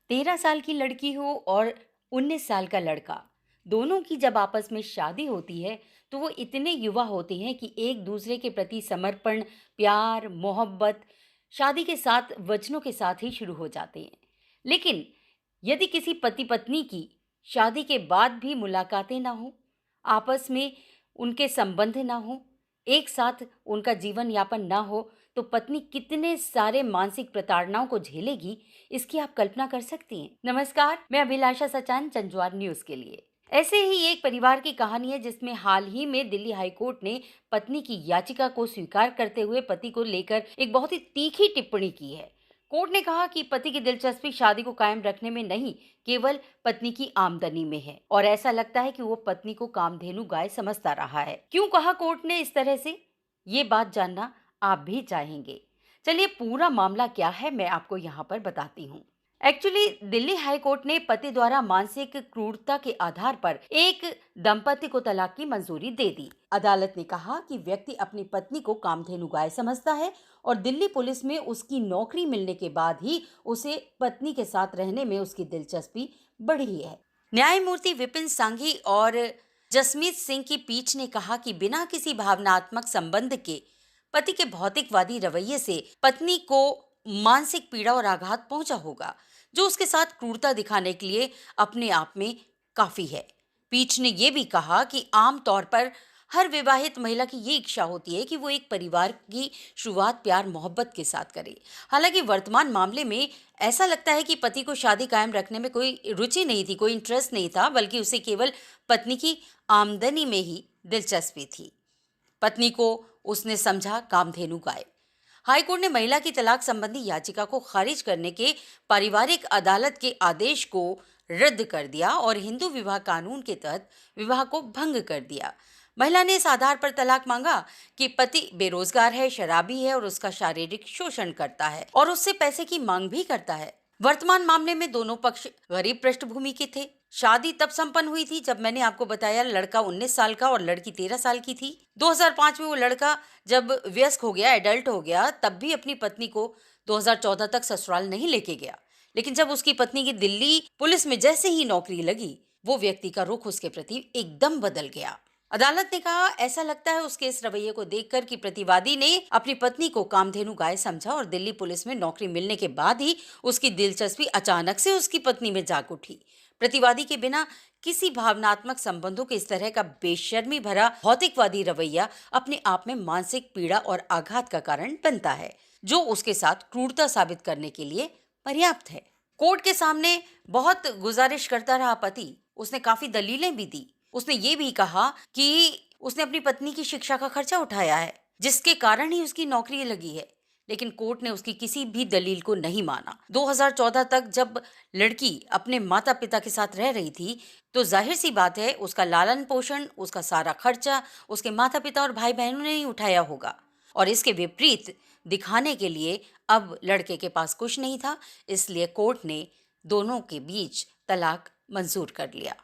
13 साल की लड़की हो और 19 साल का लड़का, दोनों की जब आपस में शादी होती है तो वो इतने युवा होते हैं कि एक दूसरे के प्रति समर्पण, प्यार, मोहब्बत शादी के साथ वचनों के साथ ही शुरू हो जाते हैं। लेकिन यदि किसी पति पत्नी की शादी के बाद भी मुलाकातें ना हो, आपस में उनके संबंध ना हो, एक साथ उनका जीवन यापन ना हो, तो पत्नी कितने सारे मानसिक प्रताड़नाओं को झेलेगी, इसकी आप कल्पना कर सकती हैं। नमस्कार, मैं अभिलाषा सचान, जंजवार न्यूज के लिए। ऐसे ही एक परिवार की कहानी है जिसमें हाल ही में दिल्ली हाईकोर्ट ने पत्नी की याचिका को स्वीकार करते हुए पति को लेकर एक बहुत ही तीखी टिप्पणी की है। कोर्ट ने कहा कि पति की दिलचस्पी शादी को कायम रखने में नहीं, केवल पत्नी की आमदनी में है और ऐसा लगता है कि वो पत्नी को कामधेनु गाय समझता रहा है। क्यों कहा कोर्ट ने इस तरह से? ये बात जानना आप भी चाहेंगे। चलिए, पूरा मामला क्या है मैं आपको यहाँ पर बताती हूँ। एक्चुअली दिल्ली हाई कोर्ट ने पति द्वारा मानसिक क्रूरता के आधार पर एक दंपति को तलाक की मंजूरी दे दी। अदालत ने कहा कि व्यक्ति अपनी पत्नी को कामधेनु गाय समझता है और दिल्ली पुलिस में उसकी नौकरी मिलने के बाद ही उसे पत्नी के साथ रहने में उसकी दिलचस्पी बढ़ी है। न्यायमूर्ति विपिन सांघी और जसमीत सिंह की पीठ ने कहा कि बिना किसी भावनात्मक संबंध के पति के भौतिकवादी रवैये से पत्नी को मानसिक पीड़ा और आघात पहुंचा होगा, जो उसके साथ क्रूरता दिखाने के लिए अपने आप में काफी है। पीठ ने यह भी कहा कि आमतौर पर हर विवाहित महिला की ये इच्छा होती है कि वो एक परिवार की शुरुआत प्यार मोहब्बत के साथ करे। हालांकि वर्तमान मामले में ऐसा लगता है कि पति को शादी कायम रखने में कोई रुचि नहीं थी, कोई इंटरेस्ट नहीं था, बल्कि उसे केवल पत्नी की आमदनी में ही दिलचस्पी थी। पत्नी को उसने समझा कामधेनु गाय। हाईकोर्ट ने महिला की तलाक संबंधी याचिका को खारिज करने के पारिवारिक अदालत के आदेश को रद्द कर दिया और हिंदू विवाह कानून के तहत विवाह को भंग कर दिया। महिला ने इस आधार पर तलाक मांगा कि पति बेरोजगार है, शराबी है और उसका शारीरिक शोषण करता है और उससे पैसे की मांग भी करता है। वर्तमान मामले में दोनों पक्ष गरीब पृष्ठभूमि के थे। शादी तब संपन्न हुई थी जब मैंने आपको बताया लड़का 19 साल का और लड़की 13 साल की थी। 2005 में वो लड़का जब वयस्क हो गया, एडल्ट हो गया, तब भी अपनी पत्नी को 2014 तक ससुराल नहीं लेके गया। लेकिन जब उसकी पत्नी की दिल्ली पुलिस में जैसे ही नौकरी लगी, वो व्यक्ति का रुख उसके प्रति एकदम बदल गया। अदालत ने कहा, ऐसा लगता है उसके इस रवैये को देखकर कि प्रतिवादी ने अपनी पत्नी को कामधेनु गाय समझा और दिल्ली पुलिस में नौकरी मिलने के बाद ही उसकी दिलचस्पी अचानक से उसकी पत्नी में जाग उठी। प्रतिवादी के बिना किसी भावनात्मक संबंधों के इस तरह का बेशर्मी भरा भौतिकवादी रवैया अपने आप में मानसिक पीड़ा और आघात का कारण बनता है, जो उसके साथ क्रूरता साबित करने के लिए पर्याप्त है। कोर्ट के सामने बहुत गुजारिश करता रहा पति। उसने काफी दलीलें भी दी। उसने ये भी कहा कि उसने अपनी पत्नी की शिक्षा का खर्चा उठाया है, जिसके कारण ही उसकी नौकरी लगी है। लेकिन कोर्ट ने उसकी किसी भी दलील को नहीं माना। 2014 तक जब लड़की अपने माता पिता के साथ रह रही थी, तो जाहिर सी बात है उसका लालन पोषण, उसका सारा खर्चा उसके माता पिता और भाई बहनों ने ही उठाया होगा। और इसके विपरीत दिखाने के लिए अब लड़के के पास कुछ नहीं था, इसलिए कोर्ट ने दोनों के बीच तलाक मंजूर कर लिया।